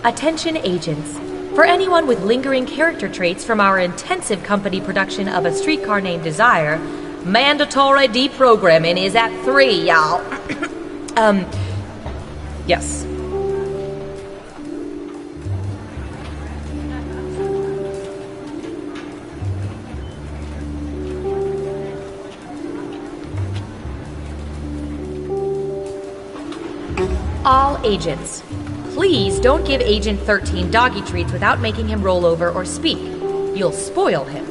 Attention agents. For anyone with lingering character traits from our intensive company production of A Streetcar Named Desire, mandatory deprogramming is at 3, y'all. Yes. All agents. Please don't give Agent 13 doggy treats without making him roll over or speak. You'll spoil him.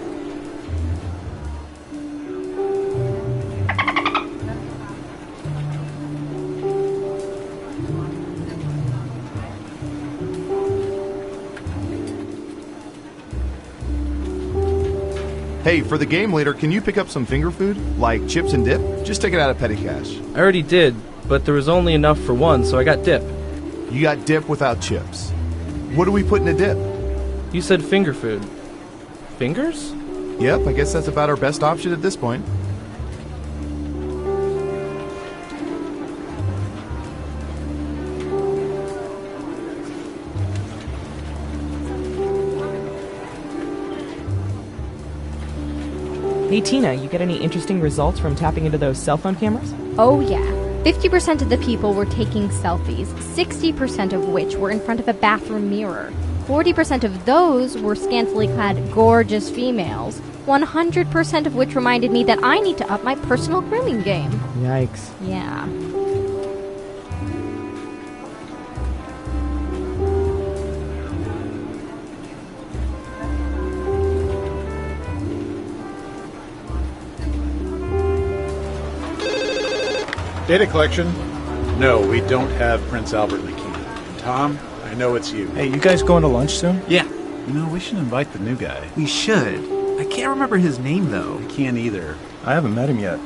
Hey, for the game later, can you pick up some finger food? Like chips and dip? Just take it out of petty cash. I already did, but there was only enough for one, so I got dip. You got dip without chips. What do we put in a dip? You said finger food. Fingers? Yep, I guess that's about our best option at this point. Hey Tina, you get any interesting results from tapping into those cell phone cameras? Oh yeah. 50% of the people were taking selfies, 60% of which were in front of a bathroom mirror. 40% of those were scantily clad, gorgeous females. 100% of which reminded me that I need to up my personal grooming game. Yikes. Yeah. Data collection? No, we don't have Prince Albert in the key. Tom, I know it's you. Hey, you guys going to lunch soon? Yeah. You know, we should invite the new guy. We should. I can't remember his name, though. I can't either. I haven't met him yet.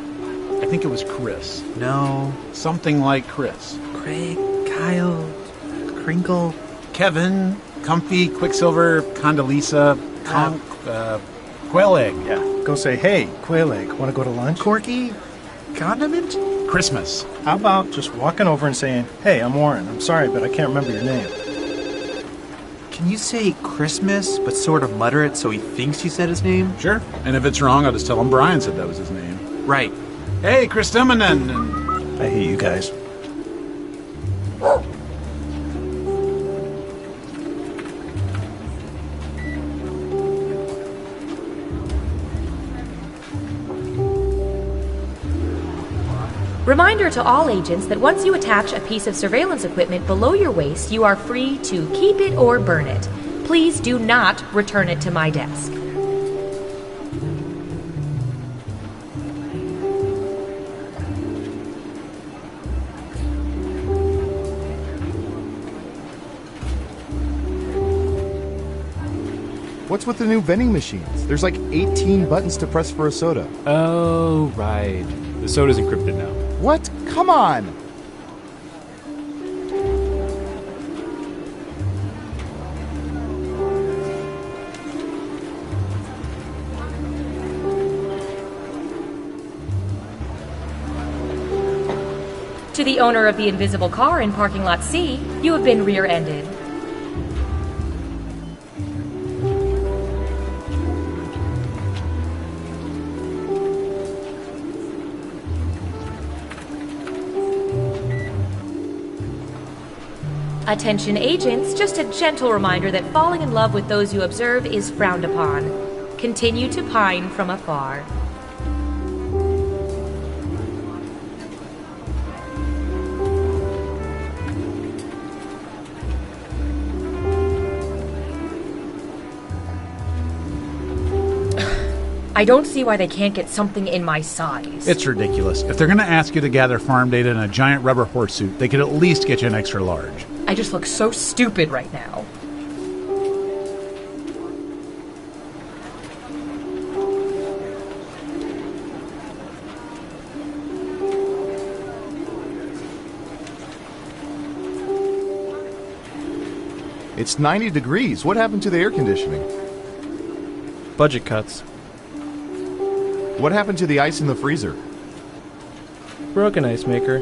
I think it was Chris. No. Something like Chris. Craig, Kyle, Crinkle. Kevin, Comfy, Quicksilver, Condoleezza, Quail Egg. Yeah. Go say, hey, Quail Egg, want to go to lunch? Corky, Condiment? Christmas. How about just walking over and saying, hey, I'm Warren. I'm sorry, but I can't remember your name. Can you say Christmas, but sort of mutter it so he thinks you said his name? Sure. And if it's wrong, I'll just tell him Brian said that was his name. Right. Hey, Chris Timonen. I hate you guys. Reminder to all agents that once you attach a piece of surveillance equipment below your waist, you are free to keep it or burn it. Please do not return it to my desk. What's with the new vending machines? There's like 18 buttons to press for a soda. Oh, right. The soda's encrypted now. What? Come on! To the owner of the invisible car in parking lot C, you have been rear-ended. Attention agents, just a gentle reminder that falling in love with those you observe is frowned upon. Continue to pine from afar. I don't see why they can't get something in my size. It's ridiculous. If they're going to ask you to gather farm data in a giant rubber horse suit, they could at least get you an extra large. I just look so stupid right now. It's 90 degrees. What happened to the air conditioning? Budget cuts. What happened to the ice in the freezer? Broken ice maker.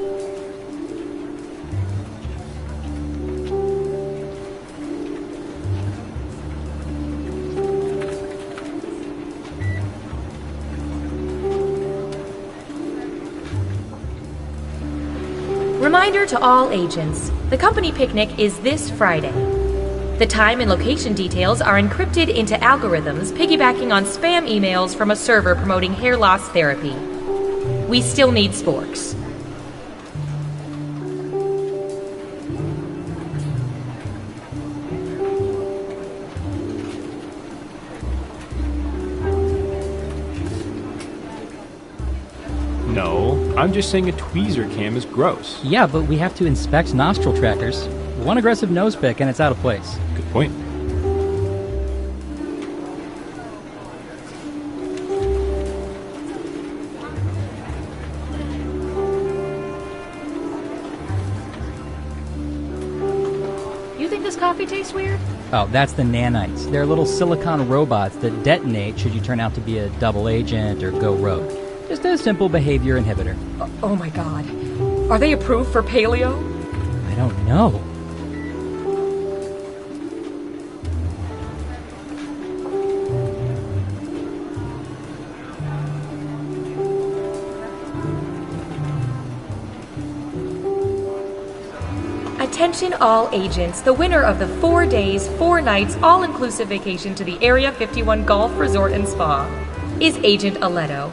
Reminder to all agents, the company picnic is this Friday. The time and location details are encrypted into algorithms piggybacking on spam emails from a server promoting hair loss therapy. We still need sporks. No, I'm just saying a tweezer cam is gross. Yeah, but we have to inspect nostril trackers. One aggressive nose pick and it's out of place. Good point. You think this coffee tastes weird? Oh, that's the nanites. They're little silicon robots that detonate should you turn out to be a double agent or go rogue. Just a simple behavior inhibitor. Oh my god. Are they approved for paleo? I don't know. Attention all agents, the winner of the 4 days, 4 nights, all-inclusive vacation to the Area 51 Golf Resort and Spa is Agent Aletto.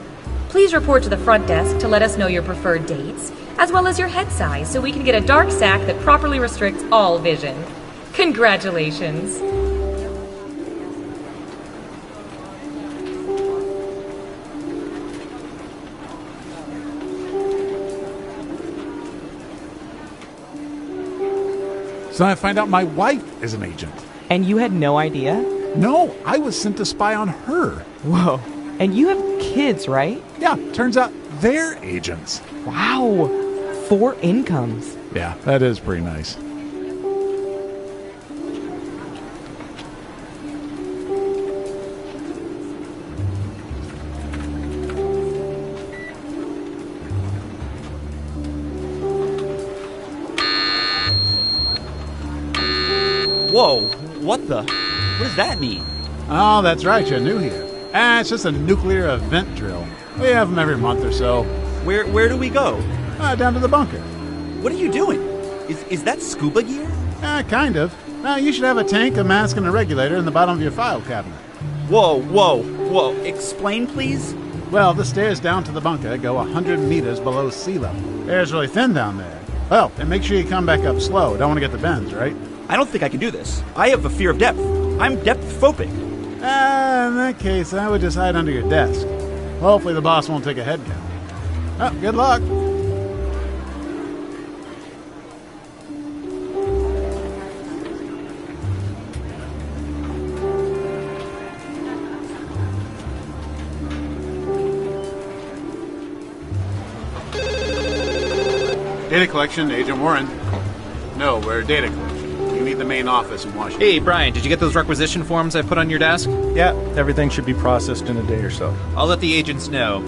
Please report to the front desk to let us know your preferred dates, as well as your head size, so we can get a dark sack that properly restricts all vision. Congratulations. So I find out my wife is an agent. And you had no idea? No, I was sent to spy on her. Whoa. And you have kids, right? Yeah, turns out they're agents. Wow. 4 incomes. Yeah, that is pretty nice. Whoa, what the? What does that mean? Oh, that's right, you're new here. It's just a nuclear event drill. We have them every month or so. Where do we go? Down to the bunker. What are you doing? Is that scuba gear? Kind of. You should have a tank, a mask, and a regulator in the bottom of your file cabinet. Whoa. Explain, please? Well, the stairs down to the bunker go 100 meters below sea level. Air's really thin down there. Well, and make sure you come back up slow. Don't want to get the bends, right? I don't think I can do this. I have a fear of depth. I'm depth-phobic. In that case, I would just hide under your desk. Hopefully the boss won't take a head count. Oh, good luck. Data collection, Agent Warren. No, we're data collection. You need the main office in Washington. Hey, Brian, did you get those requisition forms I put on your desk? Yeah, everything should be processed in a day or so. I'll let the agents know.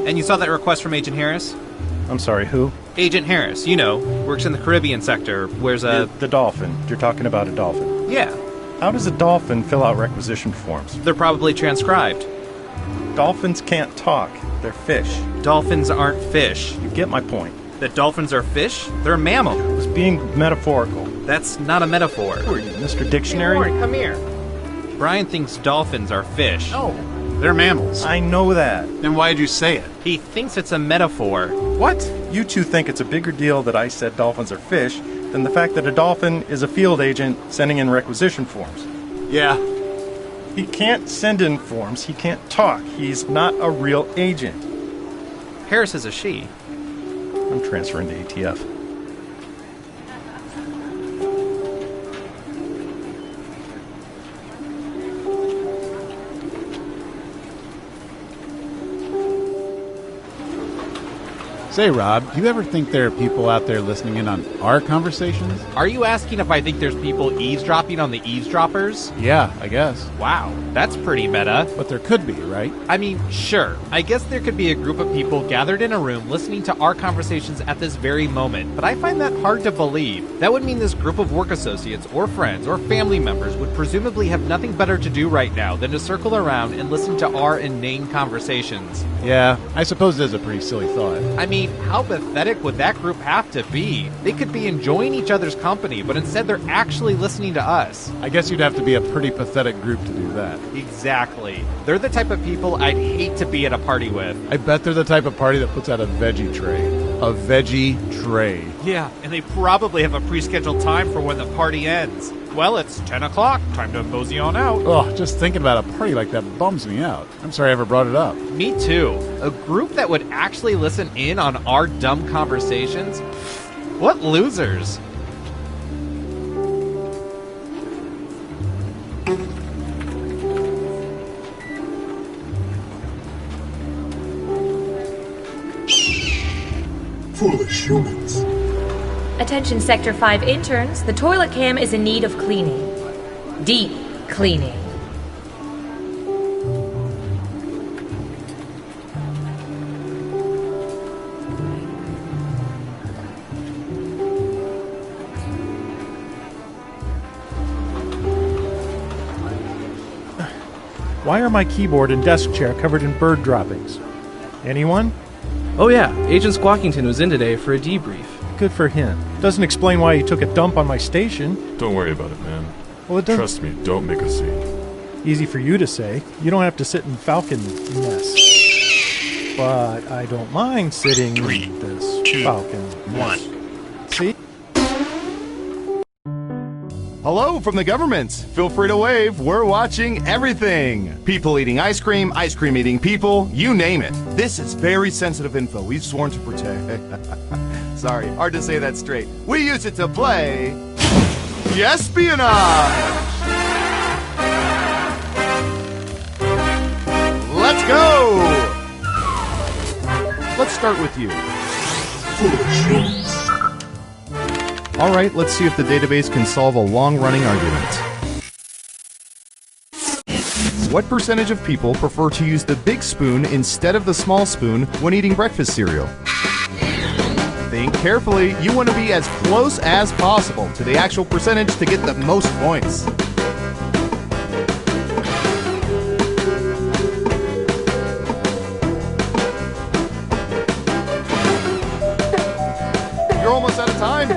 And you saw that request from Agent Harris? I'm sorry, who? Agent Harris, you know, works in the Caribbean sector, wears a... The dolphin. You're talking about a dolphin. Yeah. How does a dolphin fill out requisition forms? They're probably transcribed. Dolphins can't talk. They're fish. Dolphins aren't fish. You get my point. That dolphins are fish? They're a mammal. I was being metaphorical. That's not a metaphor. Who are you, Mr. Dictionary? Hey, Warren, come here. Brian thinks dolphins are fish. Oh, they're mammals. I know that. Then why did you say it? He thinks it's a metaphor. What? You two think it's a bigger deal that I said dolphins are fish than the fact that a dolphin is a field agent sending in requisition forms. Yeah. He can't send in forms. He can't talk. He's not a real agent. Harris is a she. I'm transferring to ATF. Say, Rob, do you ever think there are people out there listening in on our conversations? Are you asking if I think there's people eavesdropping on the eavesdroppers? Yeah, I guess. Wow, that's pretty meta. But there could be, right? I mean, sure. I guess there could be a group of people gathered in a room listening to our conversations at this very moment, but I find that hard to believe. That would mean this group of work associates or friends or family members would presumably have nothing better to do right now than to circle around and listen to our inane conversations. Yeah, I suppose it is a pretty silly thought. I mean, how pathetic would that group have to be? They could be enjoying each other's company, but instead they're actually listening to us. I guess you'd have to be a pretty pathetic group to do that. Exactly. They're the type of people I'd hate to be at a party with. I bet they're the type of party that puts out a veggie tray. A veggie tray. Yeah, and they probably have a pre-scheduled time for when the party ends. Well, it's 10 o'clock. Time to mosey on out. Oh, just thinking about a party like that bums me out. I'm sorry I ever brought it up. Me too. A group that would actually listen in on our dumb conversations? What losers. Foolish humans. Attention Sector 5 interns, the toilet cam is in need of cleaning. Deep cleaning. Why are my keyboard and desk chair covered in bird droppings? Anyone? Oh yeah, Agent Squawkington was in today for a debrief. Good for him. Doesn't explain why he took a dump on my station. Don't worry about it, man. Well, it doesn't. Trust me, don't make a scene. Easy for you to say. You don't have to sit in Falcon mess. But I don't mind sitting in this Falcon mess. See? Hello from the government. Feel free to wave. We're watching everything. People eating ice cream eating people, you name it. This is very sensitive info we've sworn to protect. Sorry, hard to say that straight. We use it to play espionage. Let's go. Let's start with you. All right, let's see if the database can solve a long-running argument. What percentage of people prefer to use the big spoon instead of the small spoon when eating breakfast cereal? Think carefully. You want to be as close as possible to the actual percentage to get the most points. You're almost out of time.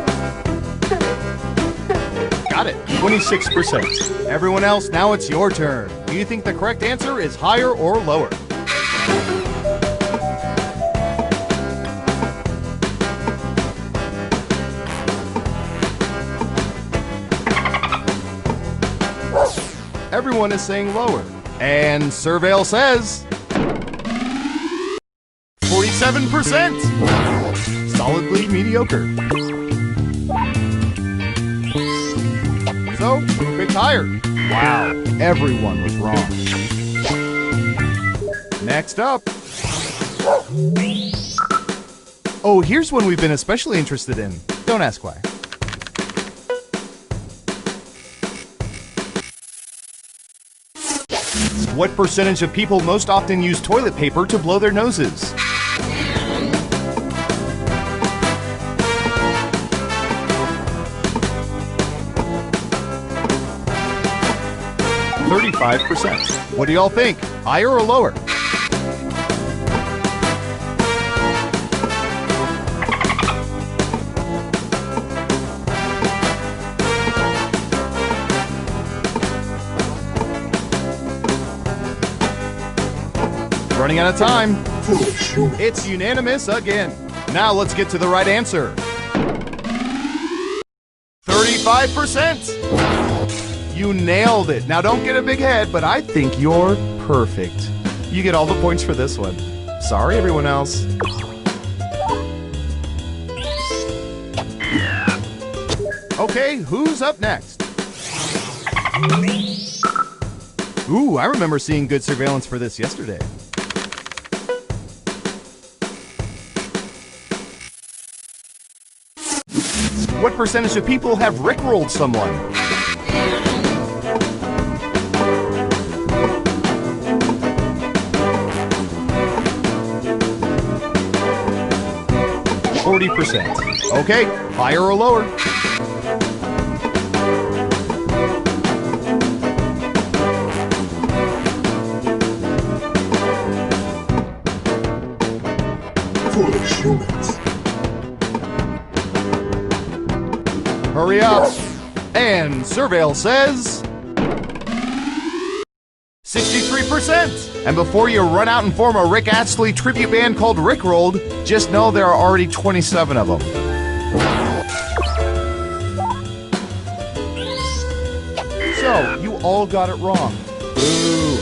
Got it. 26%. Everyone else, now it's your turn. Do you think the correct answer is higher or lower? Everyone is saying lower. And Surveil says 47%. Solidly mediocre. So, picked higher. Wow, everyone was wrong. Next up. Oh, here's one we've been especially interested in. Don't ask why. What percentage of people most often use toilet paper to blow their noses? %. What do y'all think? Higher or lower? Running out of time. It's unanimous again. Now let's get to the right answer. 35%. You nailed it. Now don't get a big head, but I think you're perfect. You get all the points for this one. Sorry, everyone else. Okay, who's up next? Ooh, I remember seeing good surveillance for this yesterday. What percentage of people have rickrolled someone? %. Okay, higher or lower? Foolish humans. Hurry up. And Surveil says 63%. And before you run out and form a Rick Astley tribute band called Rickrolled, just know there are already 27 of them. So, you all got it wrong. Boo.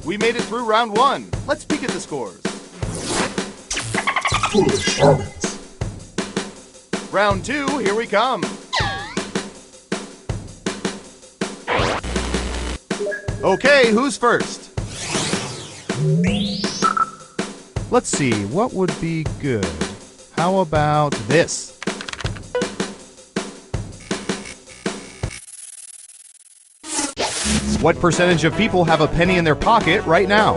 We made it through round 1. Let's peek at the scores. Foolish humans. Round 2, here we come. Okay, who's first? Let's see, what would be good? How about this? What percentage of people have a penny in their pocket right now?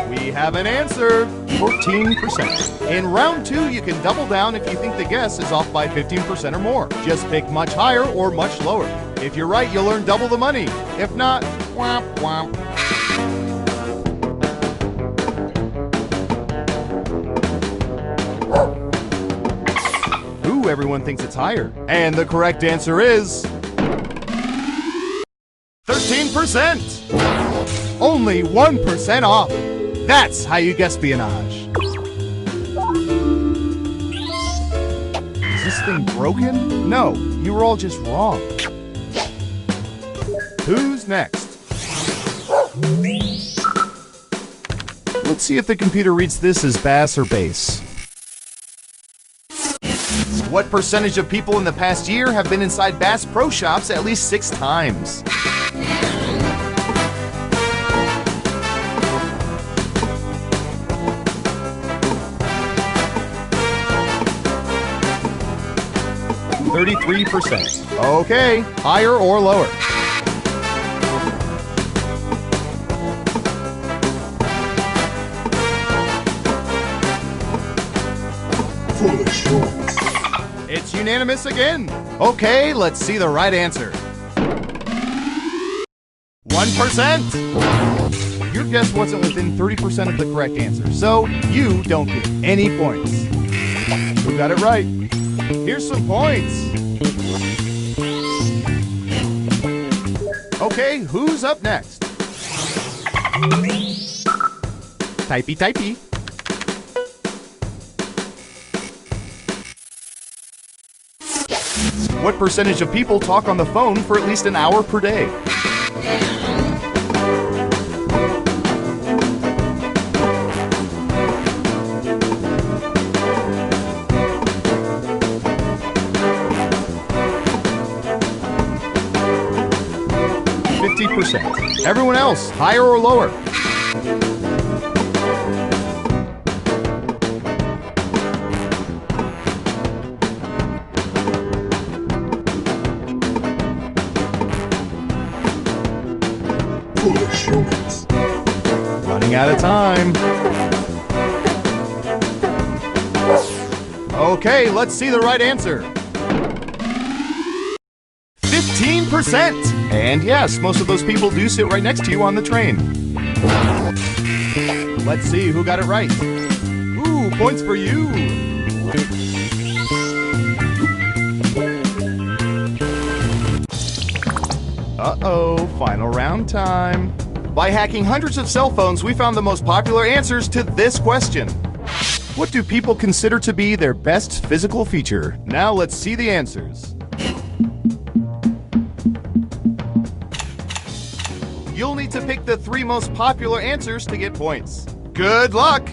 We have an answer, 14%. In round 2, you can double down if you think the guess is off by 15% or more. Just pick much higher or much lower. If you're right, you'll earn double the money. If not, womp womp. Ooh, everyone thinks it's higher. And the correct answer is 13%. Only 1% off. That's how you guess espionage. Is this thing broken? No, you were all just wrong. Who's next? Let's see if the computer reads this as bass or bass. What percentage of people in the past year have been inside Bass Pro Shops at least 6 times? %. Okay, higher or lower? Foolish humans. It's unanimous again. Okay, let's see the right answer. 1%. Your guess wasn't within 30% of the correct answer, so you don't get any points. Who got it right? Here's some points. Okay, who's up next? Typey, typey. What percentage of people talk on the phone for at least an hour per day? %. Everyone else, higher or lower? Foolish humans. Running out of time. Okay, let's see the right answer. 15%. And yes, most of those people do sit right next to you on the train. Let's see who got it right. Ooh, points for you. Uh-oh, final round time. By hacking hundreds of cell phones, we found the most popular answers to this question. What do people consider to be their best physical feature? Now let's see the answers. You'll need to pick the 3 most popular answers to get points. Good luck!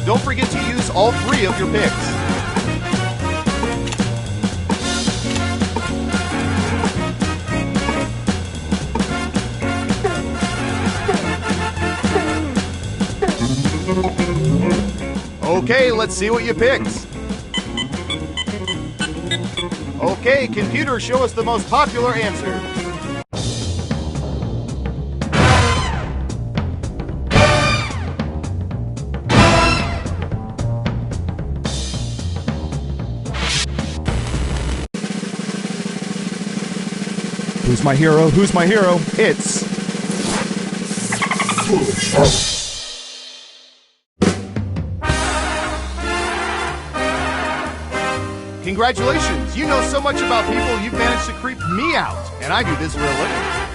Don't forget to use all 3 of your picks. Okay, let's see what you picked. Okay, computer, show us the most popular answer. Who's my hero? Who's my hero? It's... Congratulations! You know so much about people, you've managed to creep me out. And I do this for a living.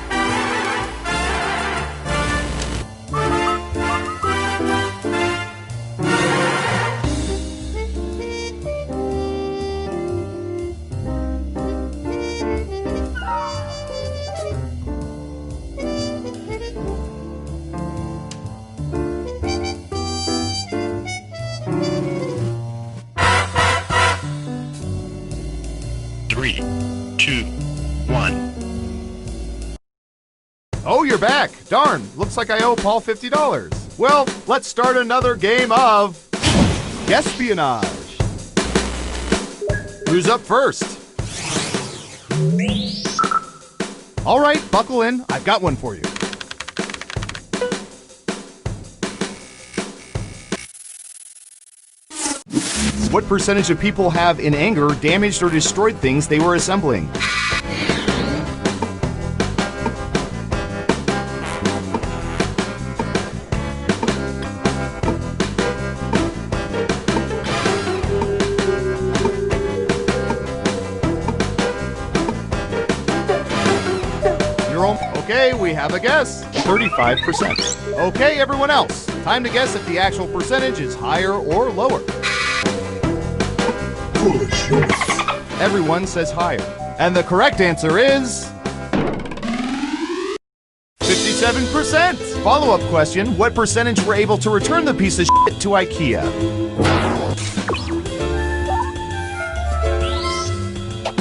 Oh, you're back! Darn, looks like I owe Paul $50. Well, let's start another game of... Espionage. Who's up first? Alright, buckle in. I've got one for you. What percentage of people have, in anger, damaged or destroyed things they were assembling? Okay, we have a guess. 35%. Okay, everyone else. Time to guess if the actual percentage is higher or lower. Everyone says higher. And the correct answer is... 57%! Follow-up question, what percentage were able to return the piece of shit to IKEA?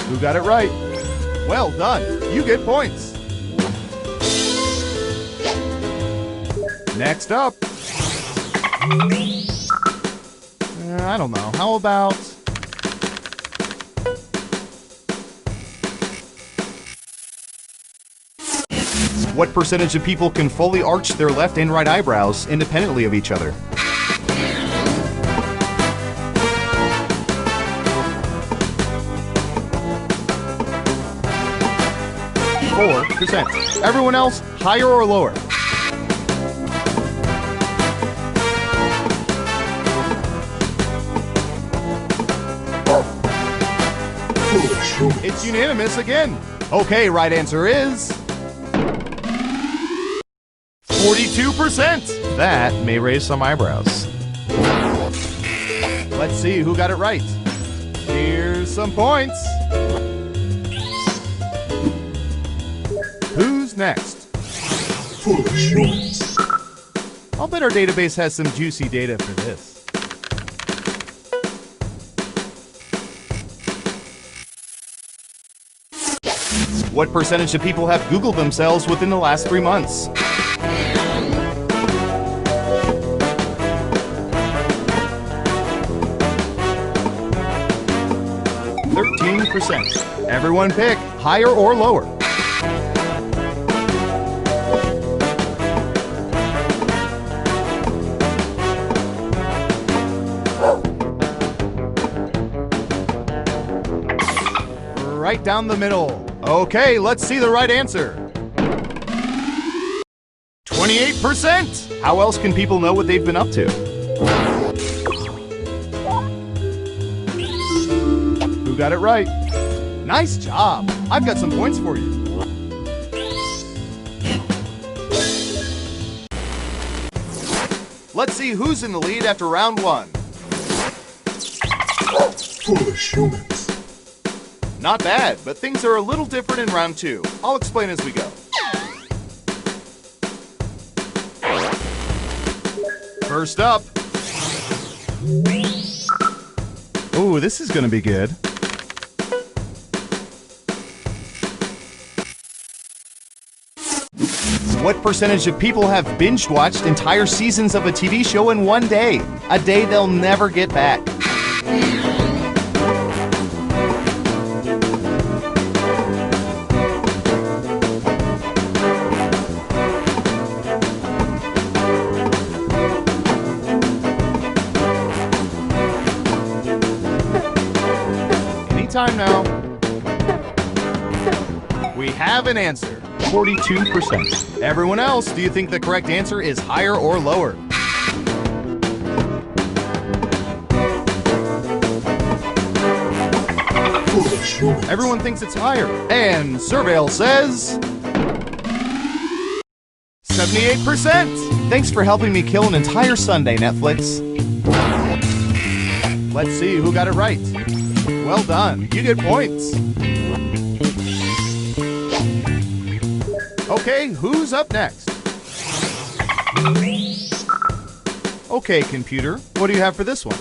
Who got it right? Well done. You get points. Next up. I don't know. How about... What percentage of people can fully arch their left and right eyebrows independently of each other? 4%. Everyone else, higher or lower? It's unanimous again. Okay, right answer is... 42%. That may raise some eyebrows. Let's see who got it right. Here's some points. Who's next? I'll bet our database has some juicy data for this. What percentage of people have Googled themselves within the last 3 months? 13%. Everyone pick higher or lower. Right down the middle. Okay, let's see the right answer. 28%! How else can people know what they've been up to? Who got it right? Nice job! I've got some points for you. Let's see who's in the lead after round 1. Foolish humans. Not bad, but things are a little different in round 2. I'll explain as we go. First up. Ooh, this is gonna be good. What percentage of people have binge-watched entire seasons of a TV show in one day? A day they'll never get back. Anytime now. We have an answer. 42%. Everyone else, do you think the correct answer is higher or lower? Everyone thinks it's higher. And Surveil says 78%. Thanks for helping me kill an entire Sunday, Netflix. Let's see who got it right. Well done. You get points. Okay, who's up next? Okay, computer, what do you have for this one?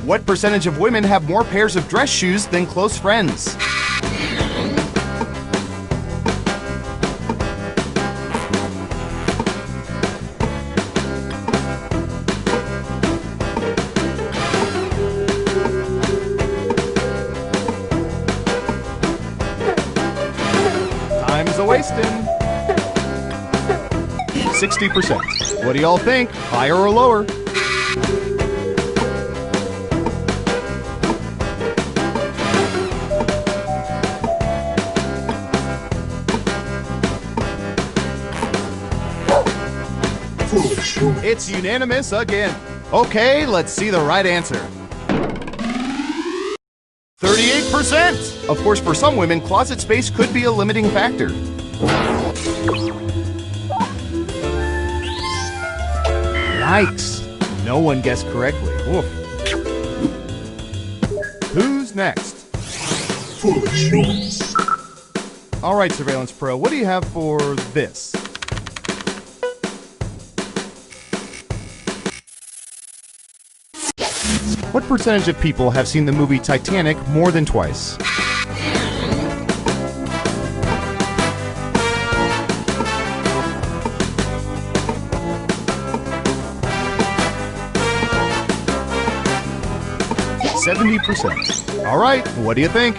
What percentage of women have more pairs of dress shoes than close friends? Wasting. 60%. What do y'all think? Higher or lower? It's unanimous again. Okay, let's see the right answer. 38%! Of course, for some women, closet space could be a limiting factor. Yikes! No one guessed correctly. Woof. Who's next? Foolish humans. All right, Surveillance Pro, what do you have for this? What percentage of people have seen the movie Titanic more than twice? %. All right, what do you think?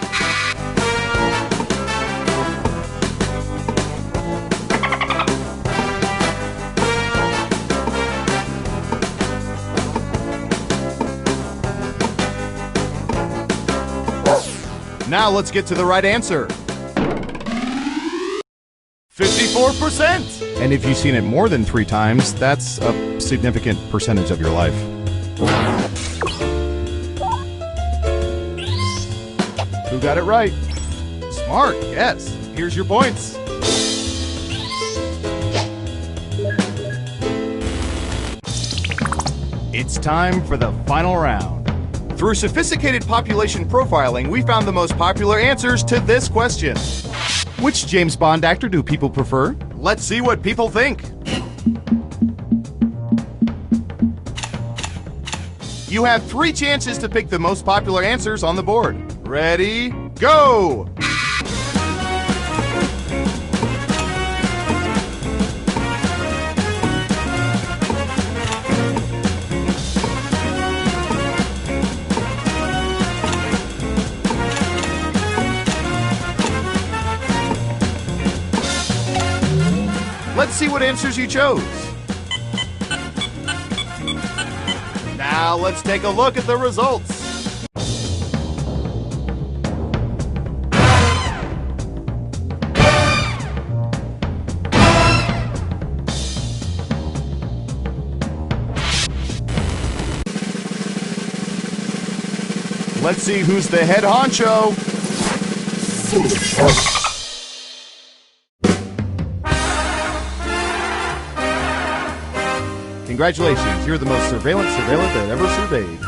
Now let's get to the right answer. 54%! And if you've seen it more than 3 times, that's a significant percentage of your life. Who got it right? Smart, yes. Here's your points. It's time for the final round. Through sophisticated population profiling, we found the most popular answers to this question. Which James Bond actor do people prefer? Let's see what people think. You have 3 chances to pick the most popular answers on the board. Ready, go! Let's see what answers you chose. Now let's take a look at the results. Let's see who's the head honcho. Congratulations, you're the most surveillant that ever surveyed.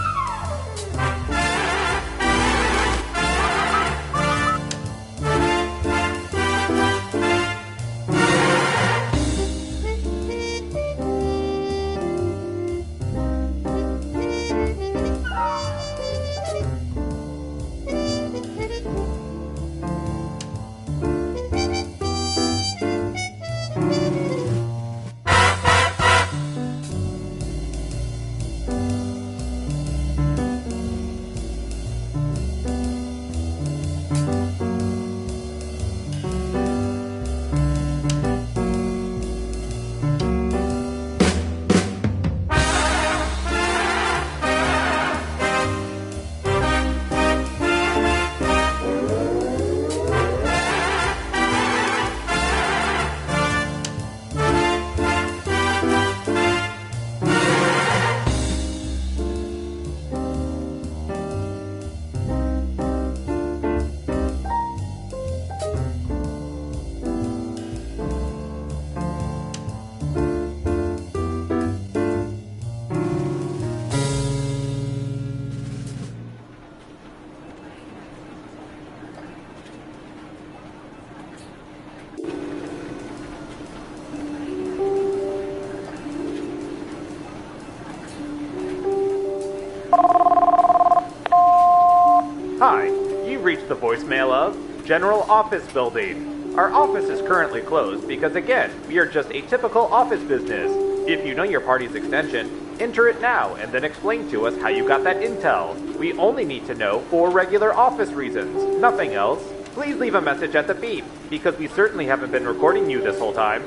the voicemail of General Office Building. Our office is currently closed because, again, we are just a typical office business. If you know your party's extension, enter it now and then explain to us how you got that intel. We only need to know for regular office reasons, nothing else. Please leave a message at the beep, because we certainly haven't been recording you this whole time.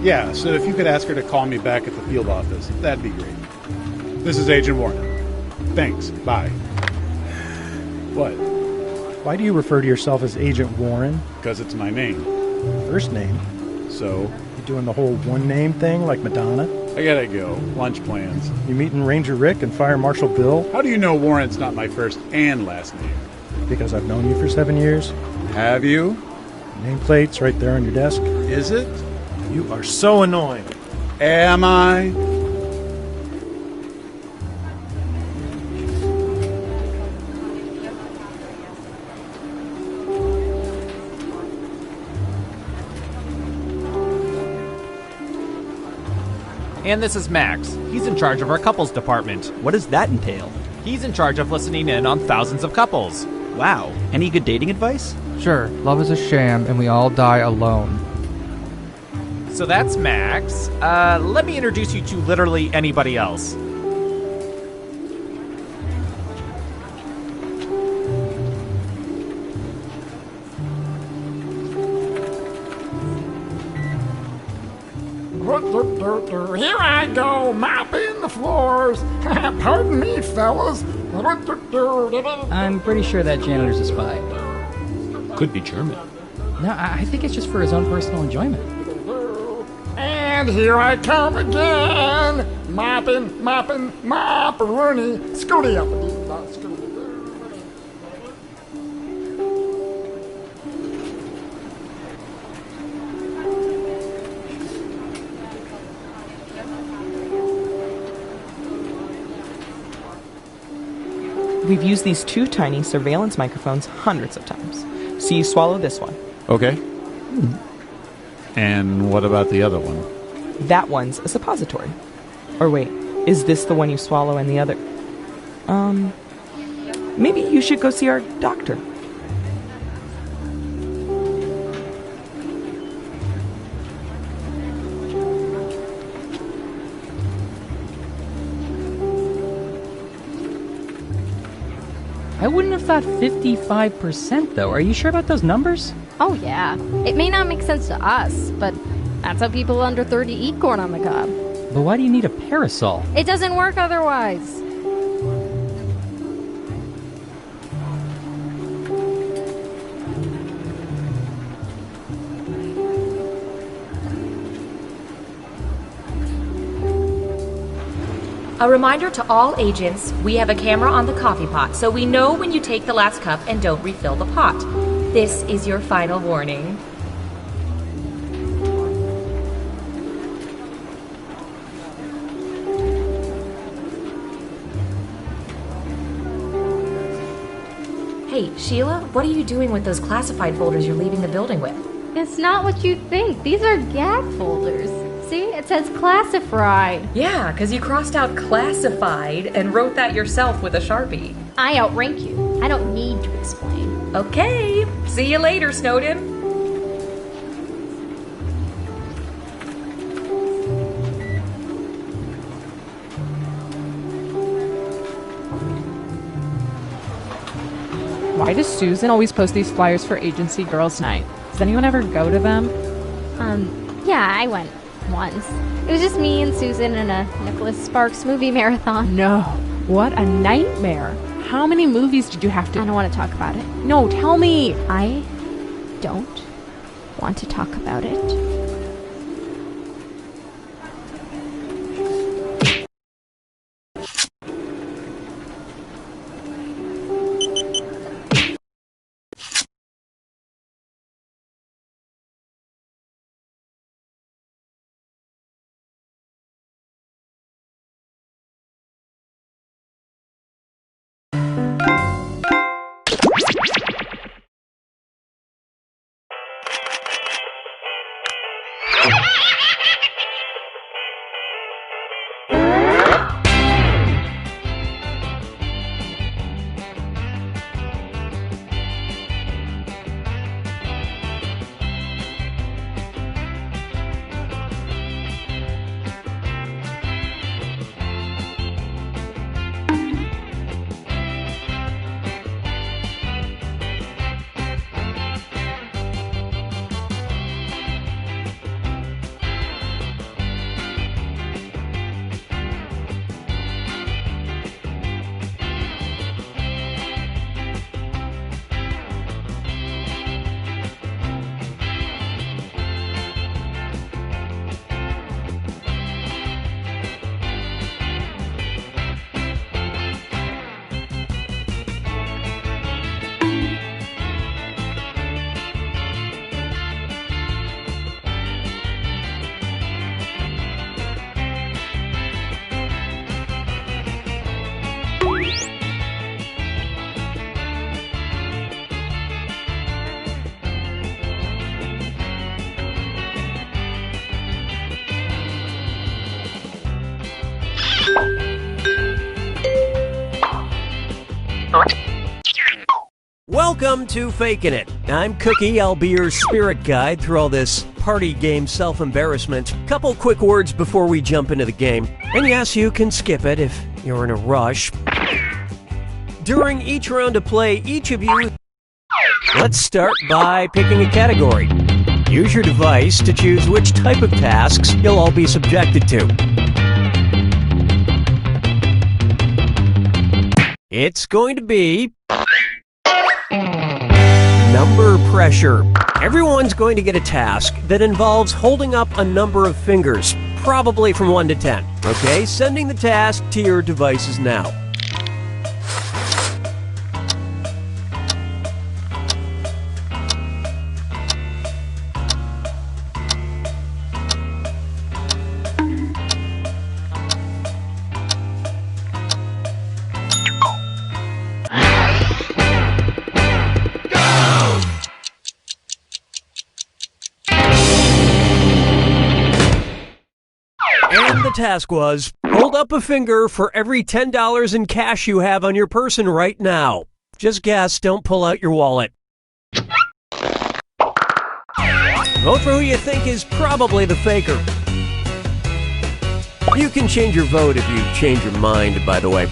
Yeah, so if you could ask her to call me back at the field office, that'd be great. This is Agent Warren. Thanks. Bye. What? Why do you refer to yourself as Agent Warren? Because it's my name. First name? So? You doing the whole one-name thing like Madonna? I gotta go. Lunch plans. You meeting Ranger Rick and Fire Marshal Bill? How do you know Warren's not my first and last name? Because I've known you for 7 years. Have you? Nameplate's right there on your desk. Is it? You are so annoying. Am I? And this is Max. He's in charge of our couples department. What does that entail? He's in charge of listening in on thousands of couples. Wow. Any good dating advice? Sure, love is a sham and we all die alone. So that's Max. Let me introduce you to literally anybody else. Here I go, mopping the floors. Pardon me, fellas. I'm pretty sure that janitor's a spy. Could be German. No, I think it's just for his own personal enjoyment. And here I come again. Mopping, mop-a-rooney. Scooty up. We've used these two tiny surveillance microphones hundreds of times. So you swallow this one. Okay. And what about the other one? That one's a suppository. Or wait, is this the one you swallow and the other? Maybe you should go see our doctor. I wouldn't have thought 55%, though. Are you sure about those numbers? Oh, yeah. It may not make sense to us, but that's how people under 30 eat corn on the cob. But why do you need a parasol? It doesn't work otherwise. A reminder to all agents, we have a camera on the coffee pot, so we know when you take the last cup and don't refill the pot. This is your final warning. Hey, Sheila, what are you doing with those classified folders you're leaving the building with? It's not what you think. These are gag folders. See, it says classified. Yeah, because you crossed out classified and wrote that yourself with a Sharpie. I outrank you. I don't need to explain. Okay, see you later, Snowden. Why does Susan always post these flyers for Agency Girls Night? Does anyone ever go to them? Yeah, I went once. It was just me and Susan in a Nicholas Sparks movie marathon. No. What a nightmare. How many movies did you have to... I don't want to talk about it. No, tell me. I don't want to talk about it. Welcome to Fakin' It. I'm Cookie. I'll be your spirit guide through all this party game self-embarrassment. Couple quick words before we jump into the game. And yes, you can skip it if you're in a rush. During each round of play, each of you... Let's start by picking a category. Use your device to choose which type of tasks you'll all be subjected to. It's going to be... number pressure. Everyone's going to get a task that involves holding up a number of fingers, probably from 1 to 10. Okay, sending the task to your devices now. And the task was, hold up a finger for every $10 in cash you have on your person right now. Just guess, don't pull out your wallet. Vote for who you think is probably the faker. You can change your vote if you change your mind, by the way.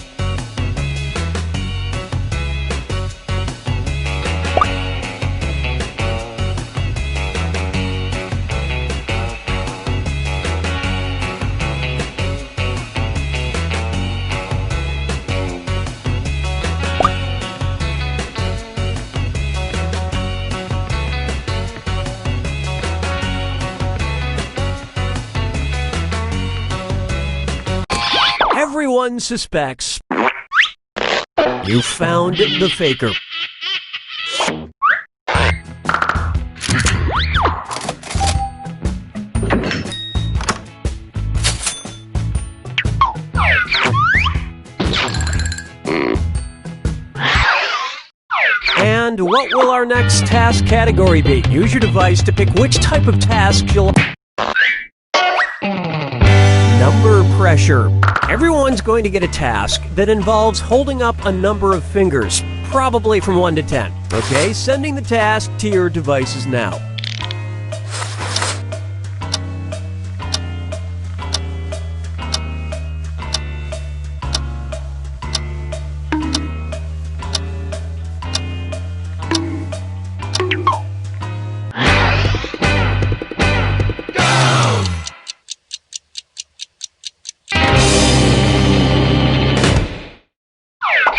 Everyone suspects you found the faker. And what will our next task category be? Use your device to pick which type of task you'll... Number pressure. Everyone's going to get a task that involves holding up a number of fingers, probably from 1 to 10. Okay, sending the task to your devices now.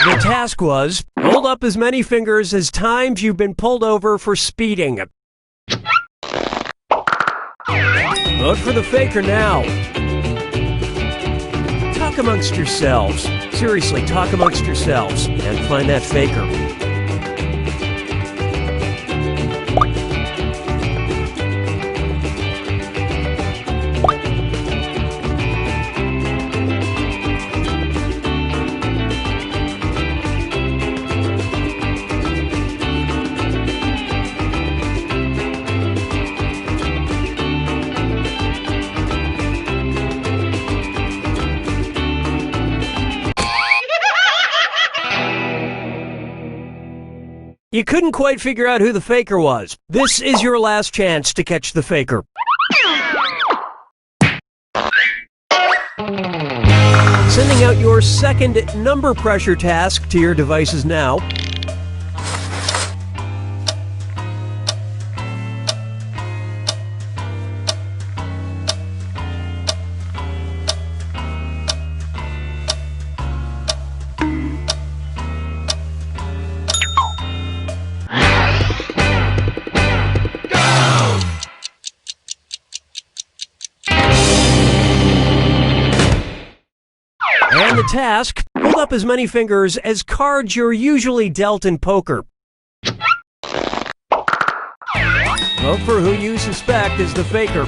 The task was, hold up as many fingers as times you've been pulled over for speeding. Vote for the faker now. Talk amongst yourselves. Seriously, talk amongst yourselves and find that faker. You couldn't quite figure out who the faker was. This is your last chance to catch the faker. Sending out your second number pressure task to your devices now. And the task, hold up as many fingers as cards you're usually dealt in poker. Vote for who you suspect is the faker.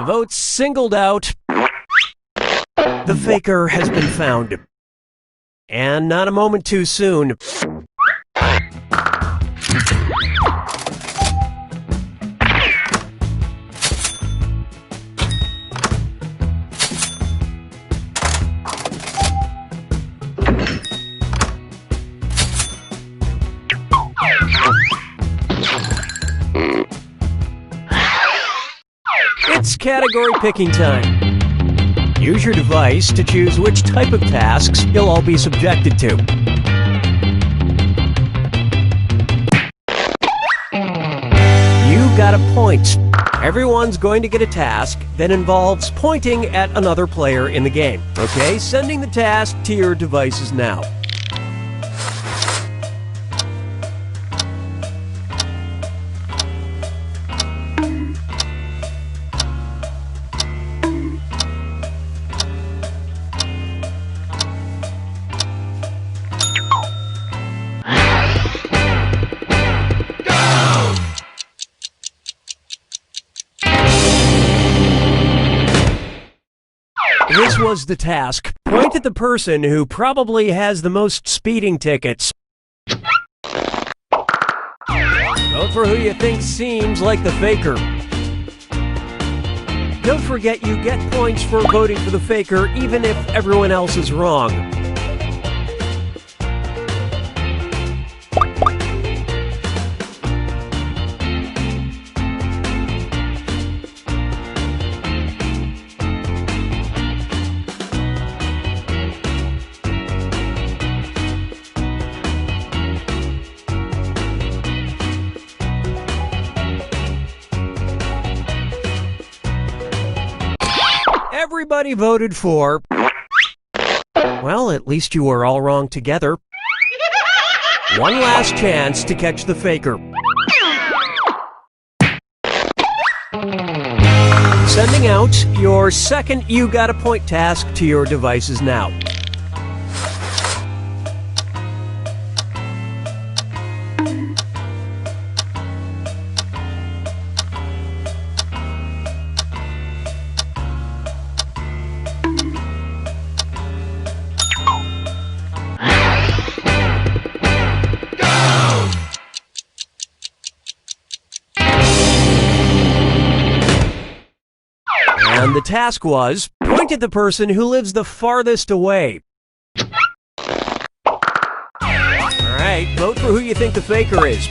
Votes singled out. The faker has been found. And not a moment too soon. It's category picking time. Use your device to choose which type of tasks you'll all be subjected to. You got a point. Everyone's going to get a task that involves pointing at another player in the game. Okay, sending the task to your devices now. This was the task. Point at the person who probably has the most speeding tickets. Vote for who you think seems like the faker. Don't forget you get points for voting for the faker even if everyone else is wrong. Everybody voted for... Well, at least you were all wrong together. One last chance to catch the faker. Sending out your second You Got a Point task to your devices now. And the task was, point at the person who lives the farthest away. Alright, vote for who you think the faker is.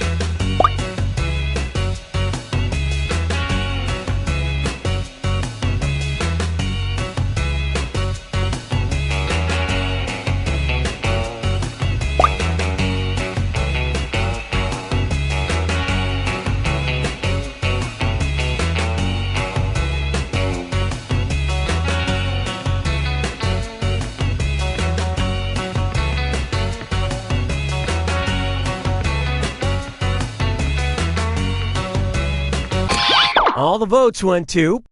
All the votes went to...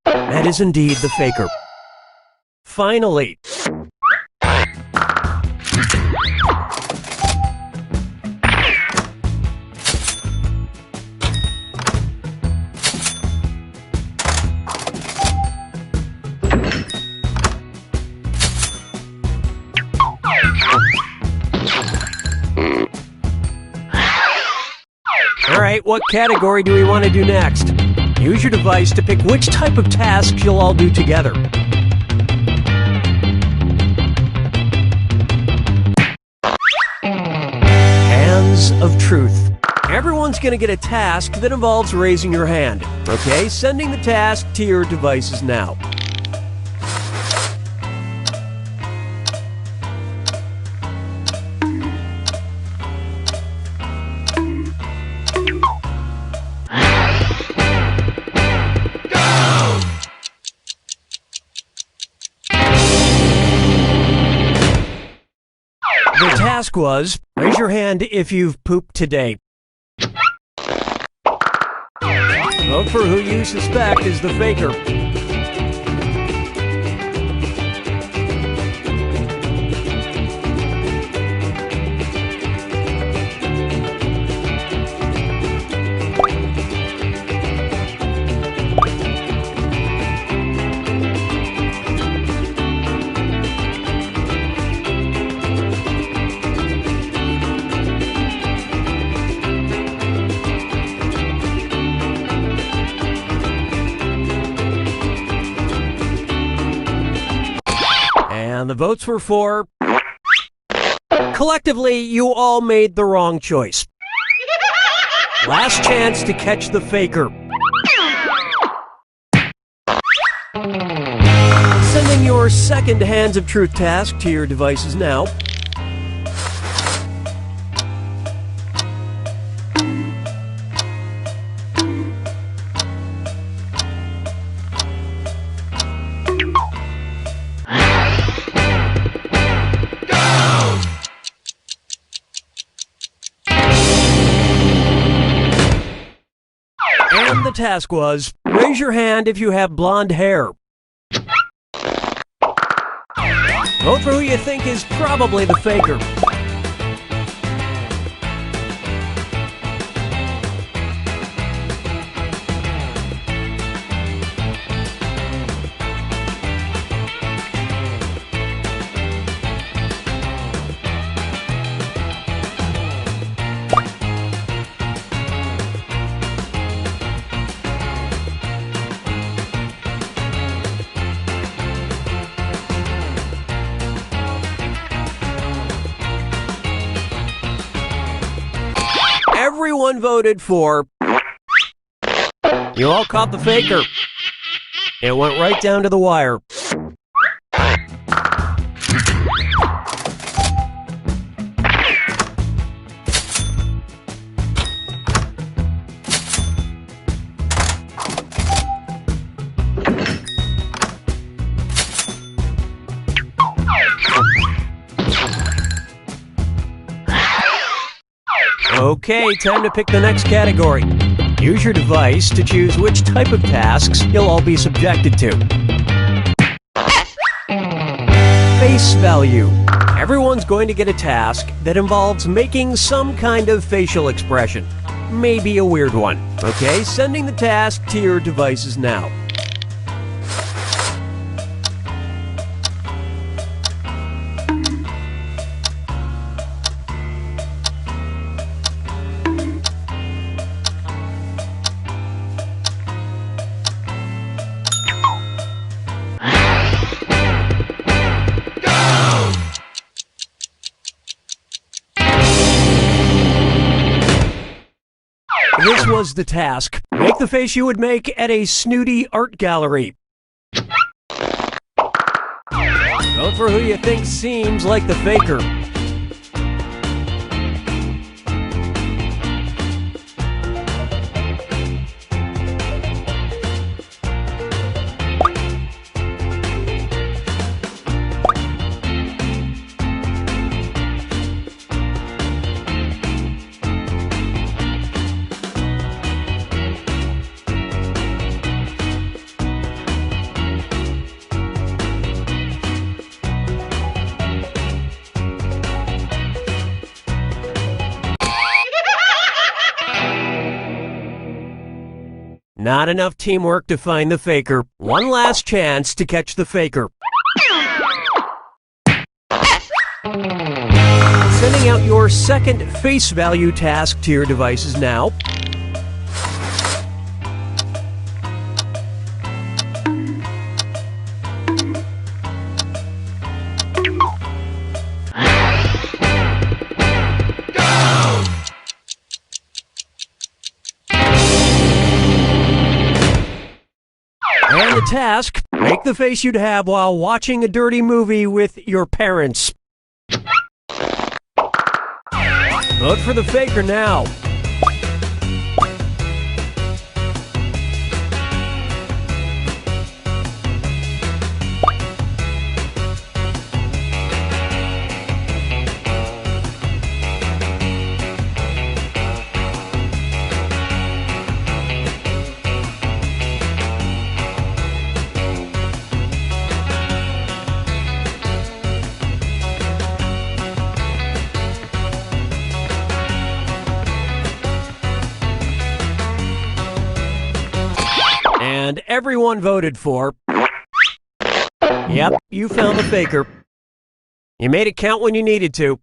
That is indeed the faker. Finally. Alright, what category do we want to do next? Use your device to pick which type of task you'll all do together. Hands of Truth. Everyone's going to get a task that involves raising your hand. Okay, sending the task to your devices now. The task was, raise your hand if you've pooped today. Vote for who you suspect is the faker. votes were for... Collectively, you all made the wrong choice. Last chance to catch the faker. Sending your second Hands of Truth task to your devices now. And the task was, raise your hand if you have blonde hair. Vote for who you think is probably the faker. Everyone voted for... You all caught the faker. It went right down to the wire. Okay, time to pick the next category. Use your device to choose which type of tasks you'll all be subjected to. Face value. Everyone's going to get a task that involves making some kind of facial expression. Maybe a weird one. Okay, sending the task to your devices now. This was the task. Make the face you would make at a snooty art gallery. Vote for who you think seems like the faker. Not enough teamwork to find the faker. One last chance to catch the faker. Sending out your second face value task to your devices now. And the task, make the face you'd have while watching a dirty movie with your parents. Vote for the faker now. And everyone voted for... Yep, you found the faker. You made it count when you needed to.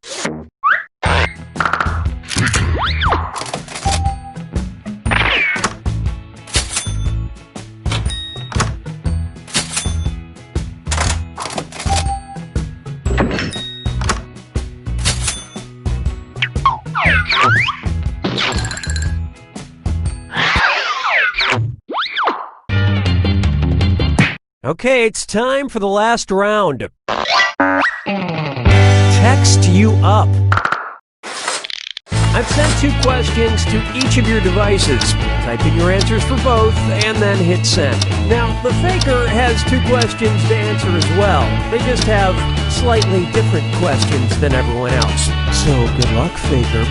Okay, it's time for the last round. Text you up. I've sent 2 questions to each of your devices. Type in your answers for both and then hit send. Now, the faker has 2 questions to answer as well. They just have slightly different questions than everyone else. So, good luck, faker.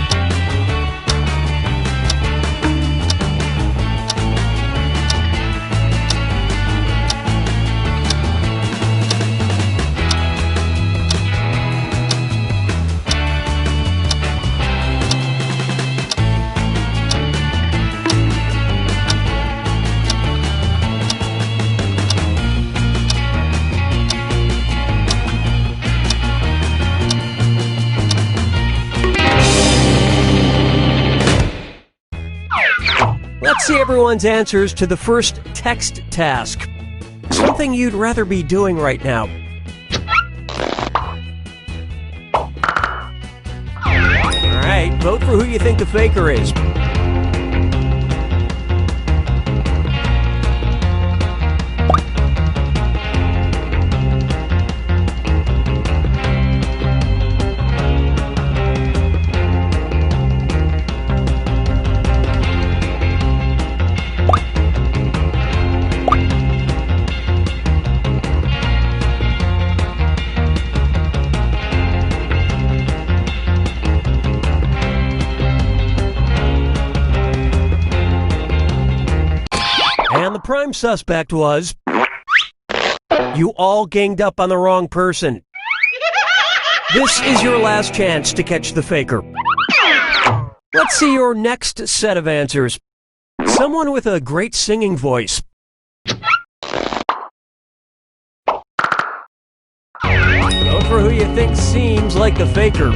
Let's see everyone's answers to the first text task. Something you'd rather be doing right now. Alright, vote for who you think the faker is. And the prime suspect was... You all ganged up on the wrong person. This is your last chance to catch the faker. Let's see your next set of answers. Someone with a great singing voice. Vote for who you think seems like the faker.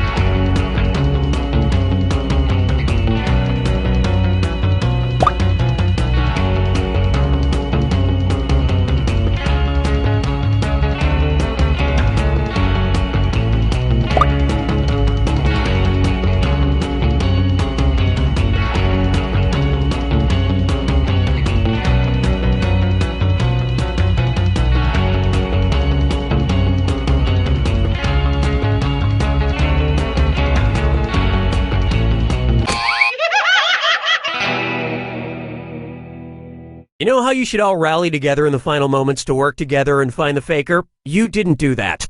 You know how you should all rally together in the final moments to work together and find the faker? You didn't do that.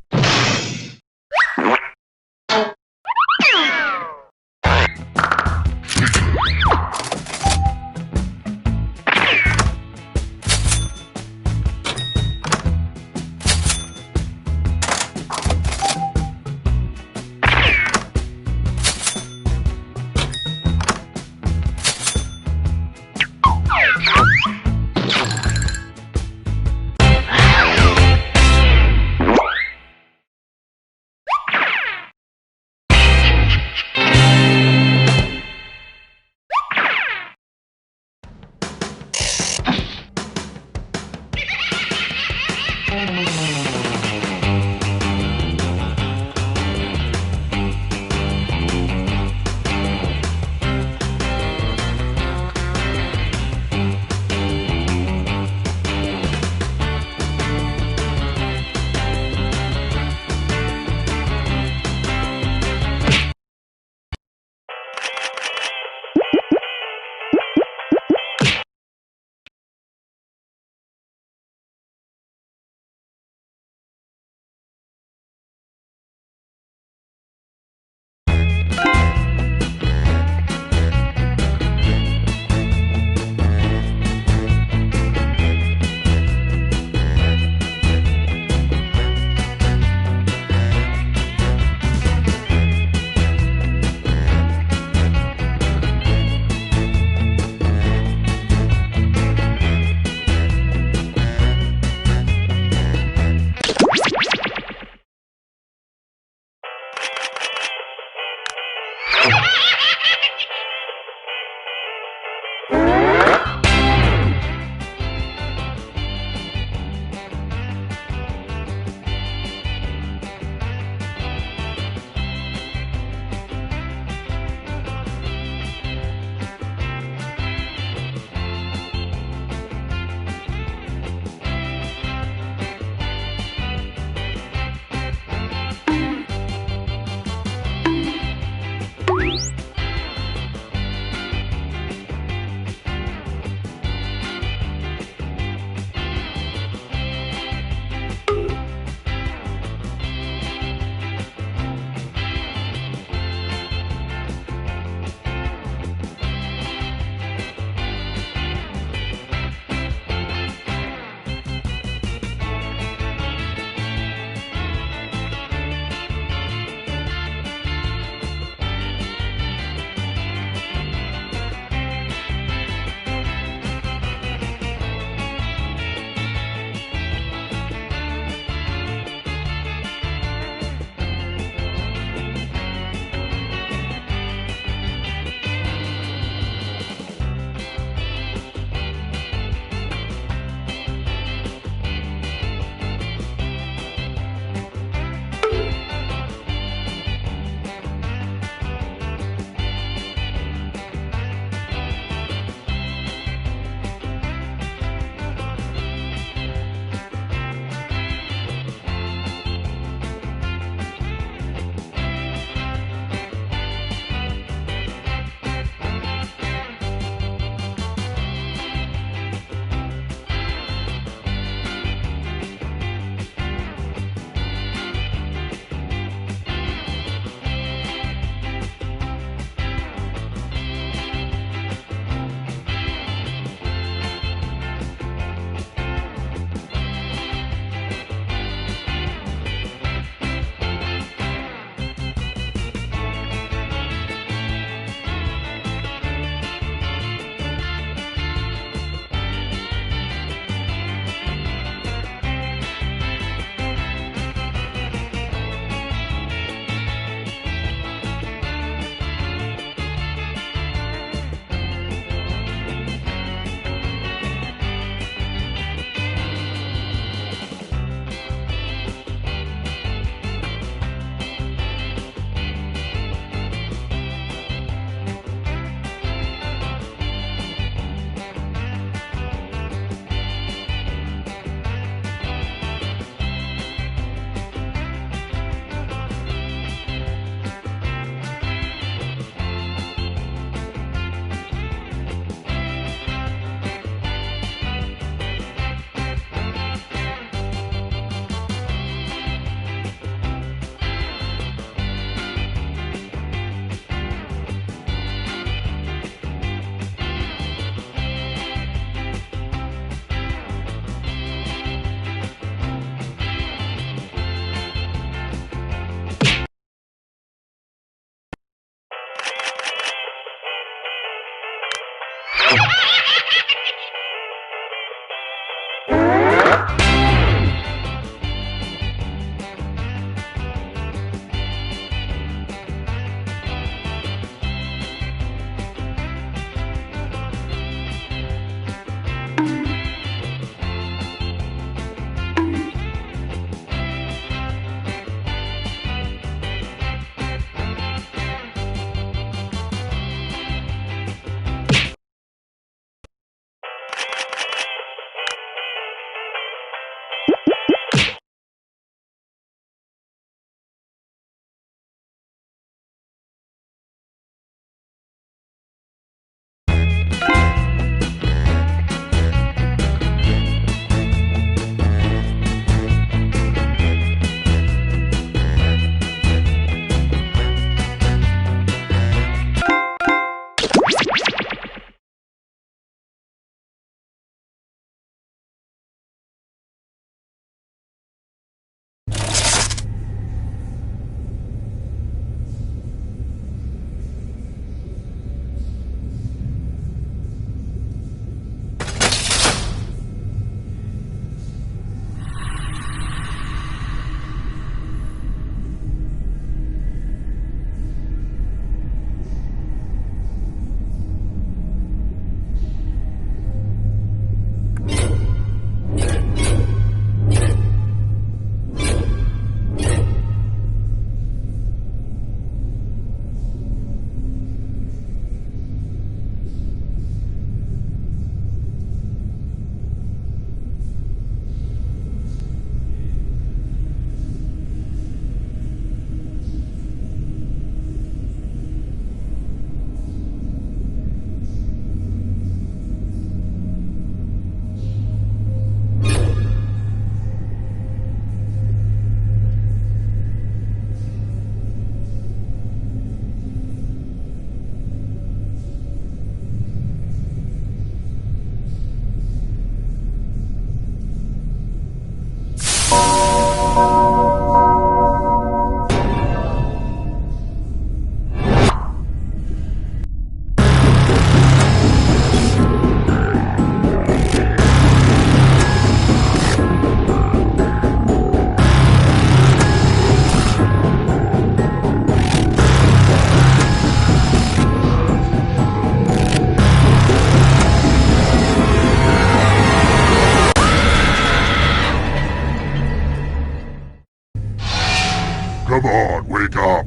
Come on, wake up.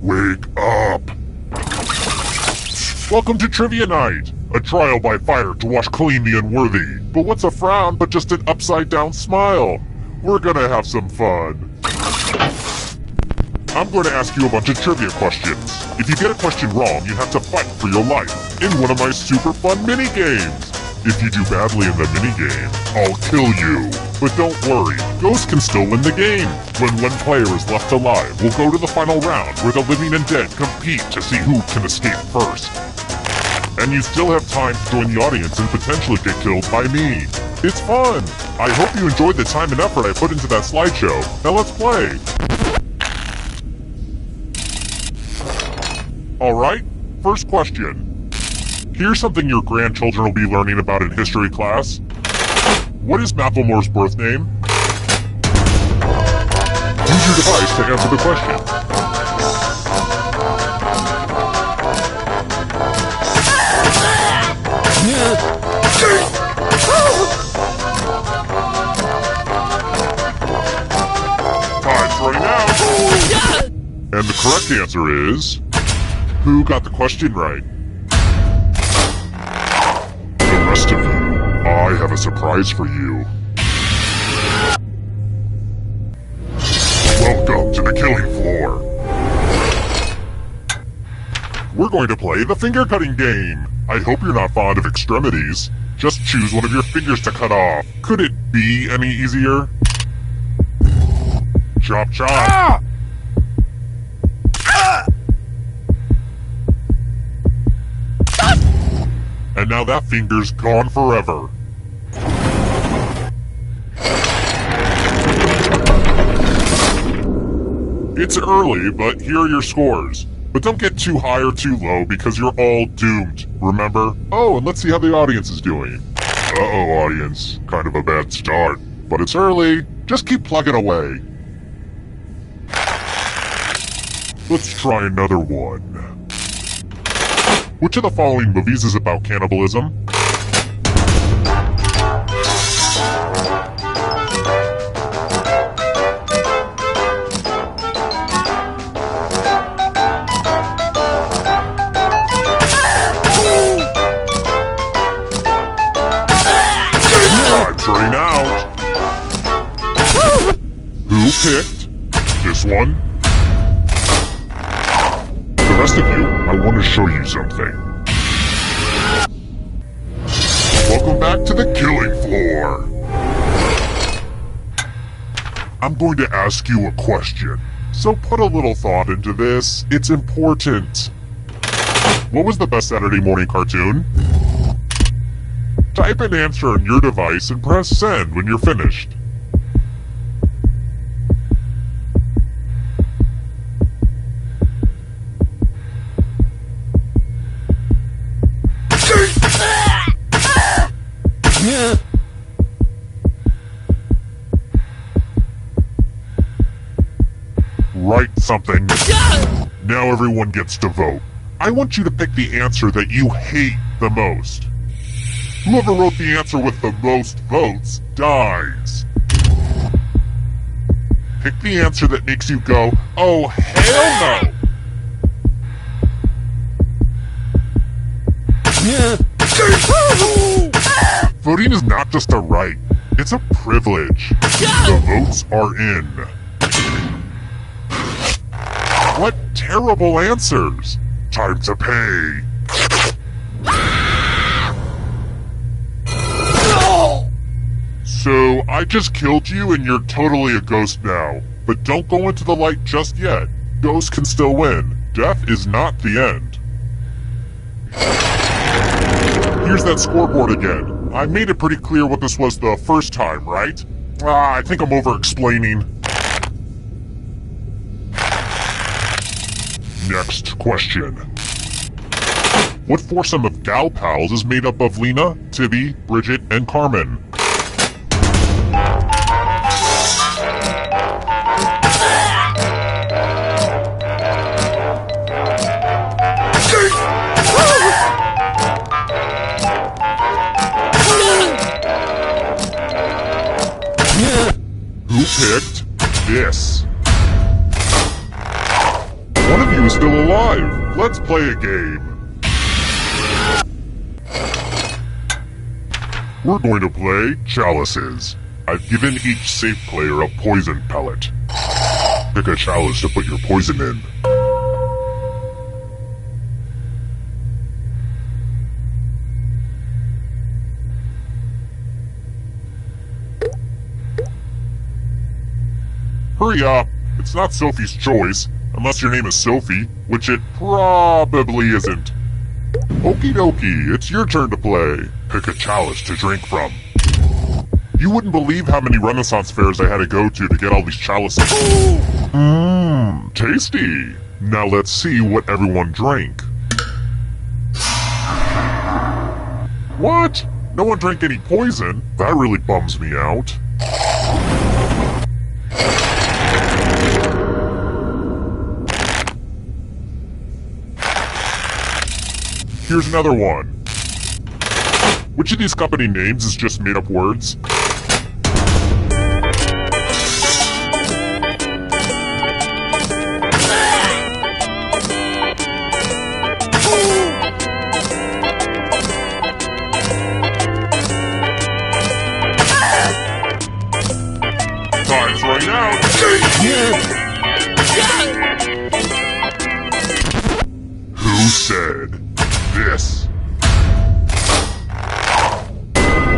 Wake up. Welcome to Trivia Night, a trial by fire to wash clean the unworthy. But what's a frown but just an upside-down smile? We're gonna have some fun. I'm going to ask you a bunch of trivia questions. If you get a question wrong, you have to fight for your life in one of my super fun mini-games. If you do badly in the minigame, I'll kill you. But don't worry, Ghosts can still win the game. When one player is left alive, we'll go to the final round where the living and dead compete to see who can escape first. And you still have time to join the audience and potentially get killed by me. It's fun! I hope you enjoyed the time and effort I put into that slideshow. Now let's play! Alright, first question. Here's something your grandchildren will be learning about in history class. What is Macklemore's birth name? Use your device to answer the question. Time's running out. And the correct answer is... Who got the question right? The rest of you, I have a surprise for you. Welcome to the killing floor. We're going to play the finger cutting game. I hope you're not fond of extremities. Just choose one of your fingers to cut off. Could it be any easier? Chop chop. Ah! And now that finger's gone forever. It's early, but here are your scores. But don't get too high or too low because you're all doomed, remember? Oh, and let's see how the audience is doing. Uh-oh, audience. Kind of a bad start. But it's early. Just keep plugging away. Let's try another one. Which of the following movies is about cannibalism? Time's running out. Who picked this one? The rest of you, I want to show you something. Welcome back to the killing floor. I'm going to ask you a question, so put a little thought into this. It's important. What was the best Saturday morning cartoon? Type an answer on your device and press send when you're finished. Write something. Now everyone gets to vote. I want you to pick the answer that you hate the most. Whoever wrote the answer with the most votes dies. Pick the answer that makes you go, oh hell no! Voting is not just a right, it's a privilege. The votes are in. What terrible answers! Time to pay. So, I just killed you and you're totally a ghost now. But don't go into the light just yet. Ghosts can still win. Death is not the end. Here's that scoreboard again. I made it pretty clear what this was the first time, right? I think I'm over-explaining. Next question. What foursome of gal pals is made up of Lena, Tibby, Bridget, and Carmen? Who picked this? Who's still alive? Let's play a game. We're going to play Chalices. I've given each safe player a poison pellet. Pick a chalice to put your poison in. Hurry up! It's not Sophie's choice, unless your name is Sophie, which it probably isn't. Okie dokie, it's your turn to play. Pick a chalice to drink from. You wouldn't believe how many Renaissance fairs I had to go to get all these chalices. Mmm, tasty. Now let's see what everyone drank. What? No one drank any poison? That really bums me out. Here's another one. Which of these company names is just made-up words? Time's running out. Who said this?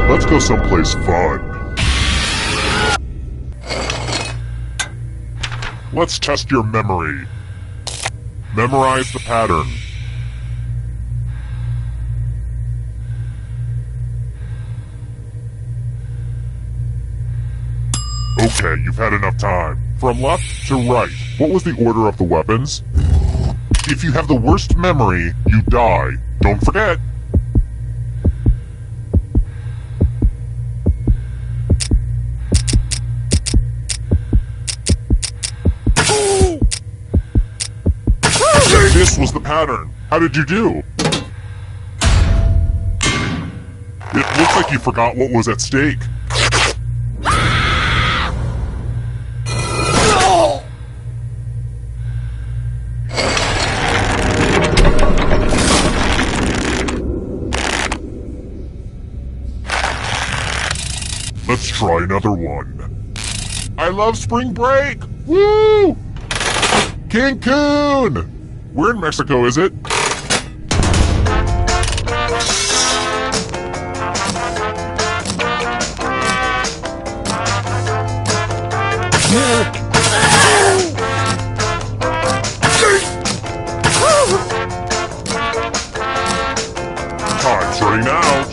Let's go someplace fun. Let's test your memory. Memorize the pattern. Okay, you've had enough time. From left to right, what was the order of the weapons? If you have the worst memory, you die. Don't forget. This was the pattern. How did you do? It looks like you forgot what was at stake. Let's try another one. I love spring break! Woo! Cancun! Where in Mexico is it? Time's running out.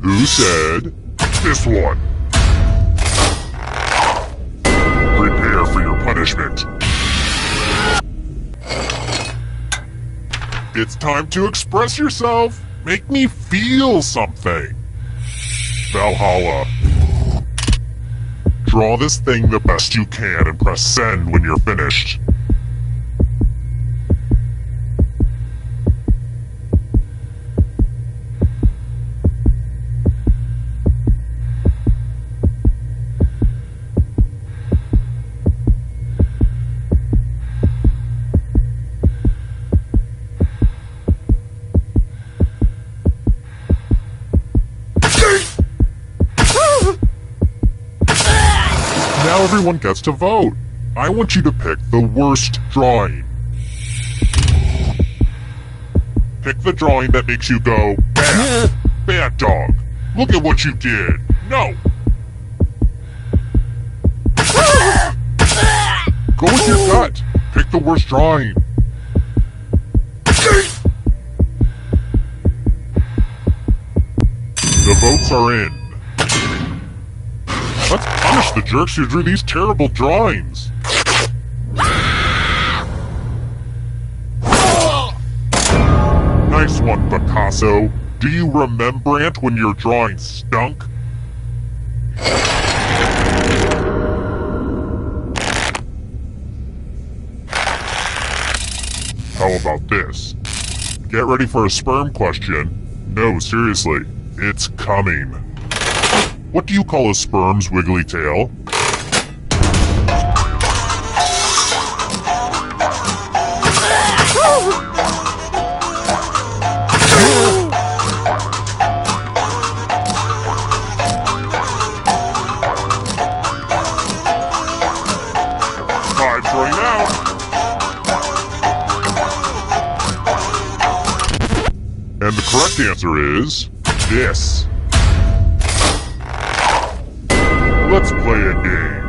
Who said this one? Prepare for your punishment. It's time to express yourself. Make me feel something. Valhalla. Draw this thing the best you can and press send when you're finished. Now everyone gets to vote. I want you to pick the worst drawing. Pick the drawing that makes you go, bad. Bad dog. Look at what you did. No. Go with your gut. Pick the worst drawing. The votes are in. Let's punish the jerks who drew these terrible drawings. Nice one, Picasso. Do you remember when your drawing stunk? How about this? Get ready for a sperm question. No, seriously, it's coming. What do you call a sperm's wiggly tail? And the correct answer is this. Let's play a game.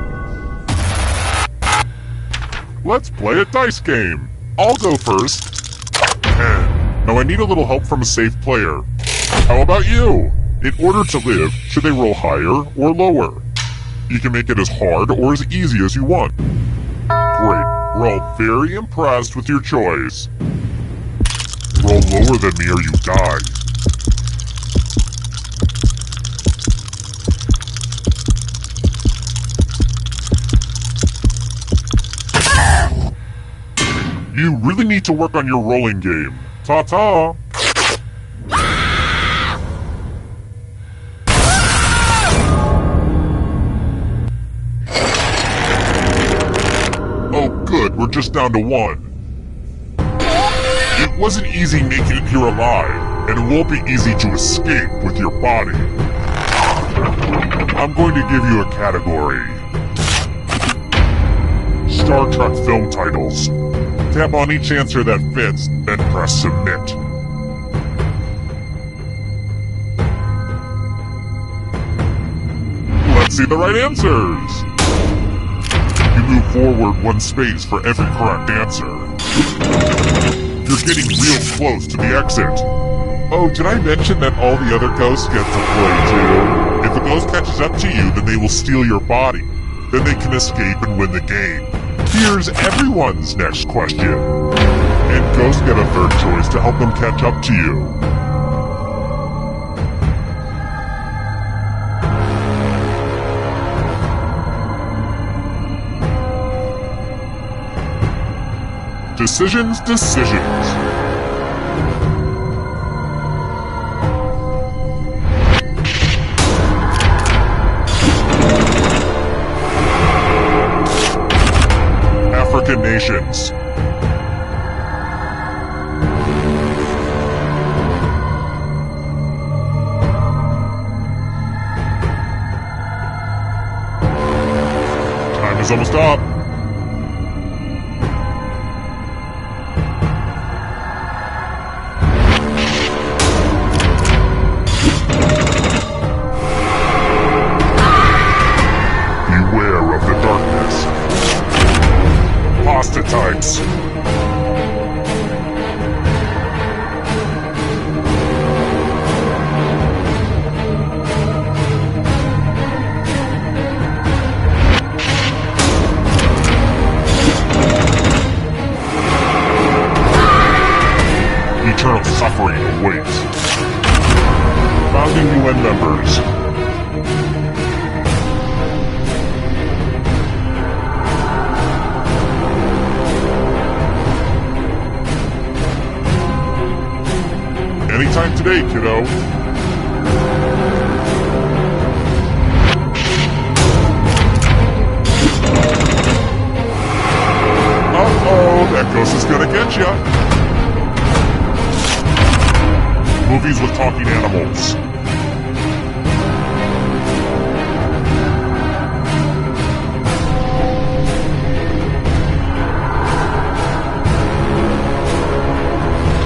Let's play a dice game. I'll go first. 10. Now I need a little help from a safe player. How about you? In order to live, should they roll higher or lower? You can make it as hard or as easy as you want. Great. We're all very impressed with your choice. Roll lower than me or you die. You really need to work on your rolling game. Ta-ta! Oh good, we're just down to 1. It wasn't easy making it here alive, and it won't be easy to escape with your body. I'm going to give you a category. Star Trek film titles. Tap on each answer that fits, then press submit. Let's see the right answers! You move forward 1 space for every correct answer. You're getting real close to the exit. Oh, did I mention that all the other ghosts get to play too? If a ghost catches up to you, then they will steal your body. Then they can escape and win the game. Here's everyone's next question. And ghosts get a 3rd choice to help them catch up to you. Decisions. African nations. Time is almost up. Beware of the darkness. Pasta types. Eternal suffering awaits. Founding UN members. Anytime today, kiddo. Uh-oh, that ghost is gonna get ya. Movies with talking animals.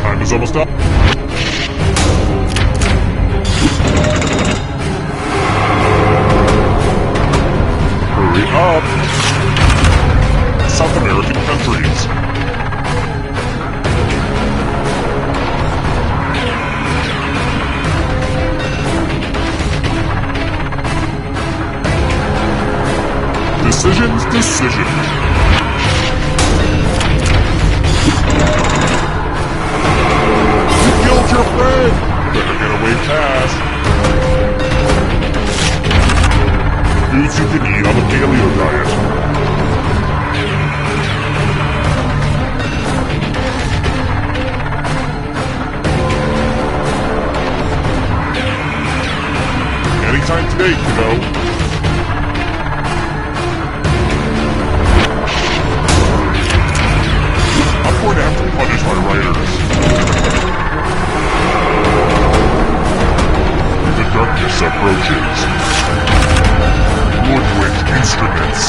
Time is almost up. Hurry up! South American countries. Decisions. You killed your friend! Better get away fast. Foods you can eat on the paleo diet. Anytime today, kiddo. I'm going to have to punish my writers. The darkness approaches. Woodwind instruments.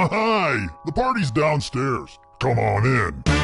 Hi! The party's downstairs. Come on in.